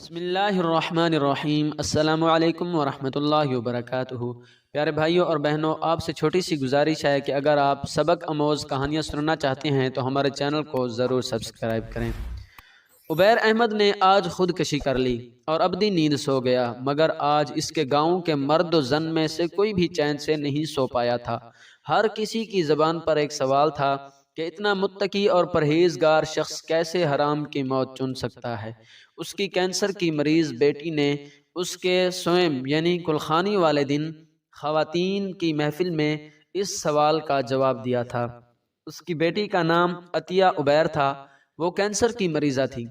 بسم اللہ الرحمن الرحیم۔ السلام علیکم ورحمۃ اللہ وبرکاتہ۔ پیارے بھائیوں اور بہنوں، آپ سے چھوٹی سی گزارش ہے کہ اگر آپ سبق آموز کہانیاں سننا چاہتے ہیں تو ہمارے چینل کو ضرور سبسکرائب کریں۔ عبیر احمد نے آج خودکشی کر لی اور ابدی نیند سو گیا، مگر آج اس کے گاؤں کے مرد و زن میں سے کوئی بھی چین سے نہیں سو پایا تھا۔ ہر کسی کی زبان پر ایک سوال تھا کہ اتنا متقی اور پرہیزگار شخص کیسے حرام کی موت چن سکتا ہے۔ اس کی کینسر کی مریض بیٹی نے اس کے سوئم یعنی کلخانی والے دن خواتین کی محفل میں اس سوال کا جواب دیا تھا۔ اس کی بیٹی کا نام عطیہ عبیر تھا۔ وہ کینسر کی مریضہ تھی۔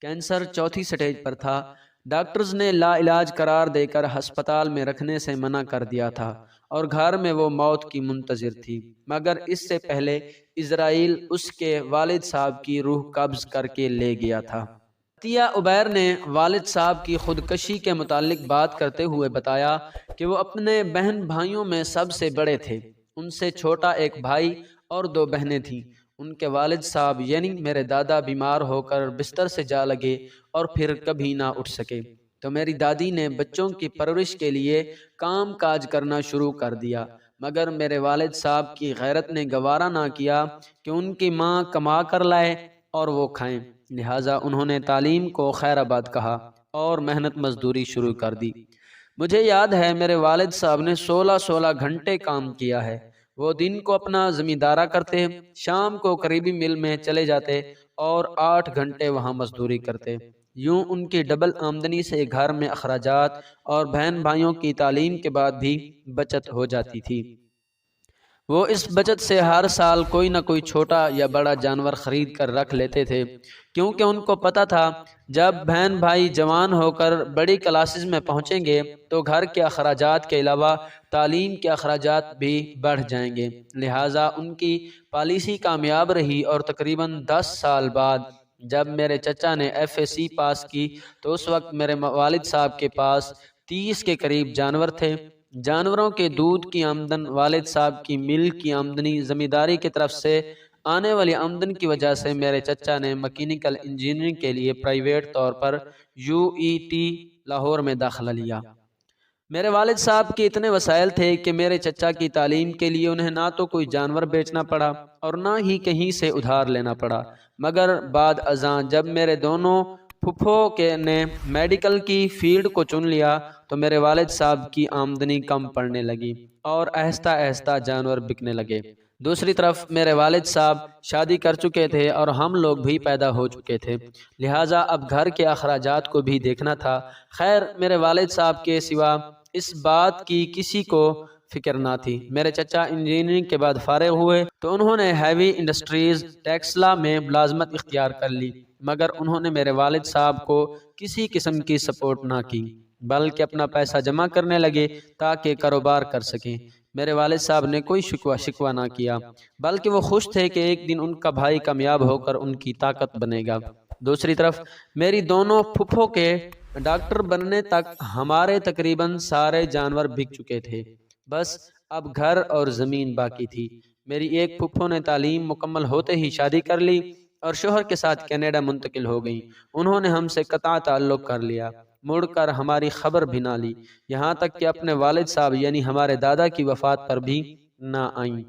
کینسر چوتھی سٹیج پر تھا۔ ڈاکٹرز نے لا علاج قرار دے کر ہسپتال میں رکھنے سے منع کر دیا تھا اور گھر میں وہ موت کی منتظر تھی، مگر اس سے پہلے اسرائیل اس کے والد صاحب کی روح قبض کر کے لے گیا تھا۔ عطیہ عبیر نے والد صاحب کی خودکشی کے متعلق بات کرتے ہوئے بتایا کہ وہ اپنے بہن بھائیوں میں سب سے بڑے تھے۔ ان سے چھوٹا ایک بھائی اور دو بہنیں تھیں۔ ان کے والد صاحب یعنی میرے دادا بیمار ہو کر بستر سے جا لگے اور پھر کبھی نہ اٹھ سکے، تو میری دادی نے بچوں کی پرورش کے لیے کام کاج کرنا شروع کر دیا، مگر میرے والد صاحب کی غیرت نے گوارا نہ کیا کہ ان کی ماں کما کر لائے اور وہ کھائیں، لہٰذا انہوں نے تعلیم کو خیر آباد کہا اور محنت مزدوری شروع کر دی۔ مجھے یاد ہے میرے والد صاحب نے 16 گھنٹے کام کیا ہے۔ وہ دن کو اپنا زمیندارہ کرتے، شام کو قریبی مل میں چلے جاتے اور 8 گھنٹے وہاں مزدوری کرتے۔ یوں ان کی ڈبل آمدنی سے گھر میں اخراجات اور بہن بھائیوں کی تعلیم کے بعد بھی بچت ہو جاتی تھی۔ وہ اس بچت سے ہر سال کوئی نہ کوئی چھوٹا یا بڑا جانور خرید کر رکھ لیتے تھے، کیونکہ ان کو پتہ تھا جب بہن بھائی جوان ہو کر بڑی کلاسز میں پہنچیں گے تو گھر کے اخراجات کے علاوہ تعلیم کے اخراجات بھی بڑھ جائیں گے، لہٰذا ان کی پالیسی کامیاب رہی اور تقریباً 10 سال بعد جب میرے چچا نے FAC پاس کی تو اس وقت میرے والد صاحب کے پاس 30 کے قریب جانور تھے۔ جانوروں کے دودھ کی آمدن، والد صاحب کی مل کی آمدنی، زمینداری کی طرف سے آنے والی آمدن کی وجہ سے میرے چچا نے مکینیکل انجینئرنگ کے لیے پرائیویٹ طور پر UET لاہور میں داخلہ لیا۔ میرے والد صاحب کے اتنے وسائل تھے کہ میرے چچا کی تعلیم کے لیے انہیں نہ تو کوئی جانور بیچنا پڑا اور نہ ہی کہیں سے ادھار لینا پڑا، مگر بعد ازاں جب میرے دونوں پھپھو کے نے میڈیکل کی فیلڈ کو چن لیا تو میرے والد صاحب کی آمدنی کم پڑنے لگی اور آہستہ آہستہ جانور بکنے لگے۔ دوسری طرف میرے والد صاحب شادی کر چکے تھے اور ہم لوگ بھی پیدا ہو چکے تھے، لہٰذا اب گھر کے اخراجات کو بھی دیکھنا تھا۔ خیر میرے والد صاحب کے سوا اس بات کی کسی کو فکر نہ تھی۔ میرے چچا انجینئرنگ کے بعد فارغ ہوئے تو انہوں نے ہیوی انڈسٹریز ٹیکسلا میں ملازمت اختیار کر لی، مگر انہوں نے میرے والد صاحب کو کسی قسم کی سپورٹ نہ کی، بلکہ اپنا پیسہ جمع کرنے لگے تاکہ کاروبار کر سکیں۔ میرے والد صاحب نے کوئی شکوہ نہ کیا، بلکہ وہ خوش تھے کہ ایک دن ان کا بھائی کامیاب ہو کر ان کی طاقت بنے گا۔ دوسری طرف میری دونوں پھپھو کے ڈاکٹر بننے تک ہمارے تقریباً سارے جانور بک چکے تھے، بس اب گھر اور زمین باقی تھی۔ میری ایک پھپھو نے تعلیم مکمل ہوتے ہی شادی کر لی اور شوہر کے ساتھ کینیڈا منتقل ہو گئیں۔ انہوں نے ہم سے قطع تعلق کر لیا، مڑ کر ہماری خبر بھی نہ لی، یہاں تک کہ اپنے والد صاحب یعنی ہمارے دادا کی وفات پر بھی نہ آئیں۔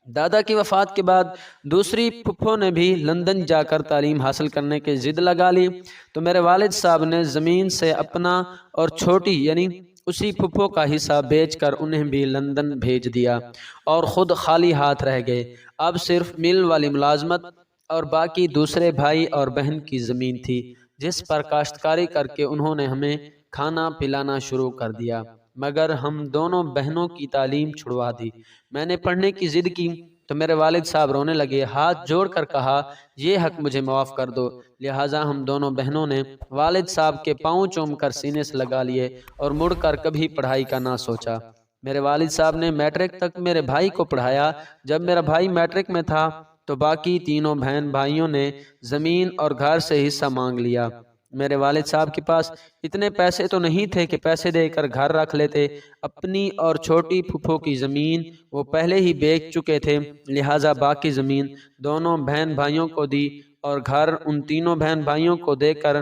دادا کی وفات کے بعد دوسری پھپھو نے بھی لندن جا کر تعلیم حاصل کرنے کی ضد لگا لی، تو میرے والد صاحب نے زمین سے اپنا اور چھوٹی یعنی اسی پھپھو کا حصہ بیچ کر انہیں بھی لندن بھیج دیا اور خود خالی ہاتھ رہ گئے۔ اب صرف مل والی ملازمت اور باقی دوسرے بھائی اور بہن کی زمین تھی جس پر کاشتکاری کر کے انہوں نے ہمیں کھانا پلانا شروع کر دیا، مگر ہم دونوں بہنوں کی تعلیم چھڑوا دی۔ میں نے پڑھنے کی ضد کی تو میرے والد صاحب رونے لگے، ہاتھ جوڑ کر کہا یہ حق مجھے معاف کر دو، لہٰذا ہم دونوں بہنوں نے والد صاحب کے پاؤں چوم کر سینے سے لگا لیے اور مڑ کر کبھی پڑھائی کا نہ سوچا۔ میرے والد صاحب نے میٹرک تک میرے بھائی کو پڑھایا۔ جب میرا بھائی میٹرک میں تھا تو باقی تینوں بہن بھائیوں نے زمین اور گھر سے حصہ مانگ لیا۔ میرے والد صاحب کے پاس اتنے پیسے تو نہیں تھے کہ پیسے دے کر گھر رکھ لیتے۔ اپنی اور چھوٹی پھپھو کی زمین وہ پہلے ہی بیچ چکے تھے، لہٰذا باقی زمین دونوں بہن بھائیوں کو دی اور گھر ان تینوں بہن بھائیوں کو دے کر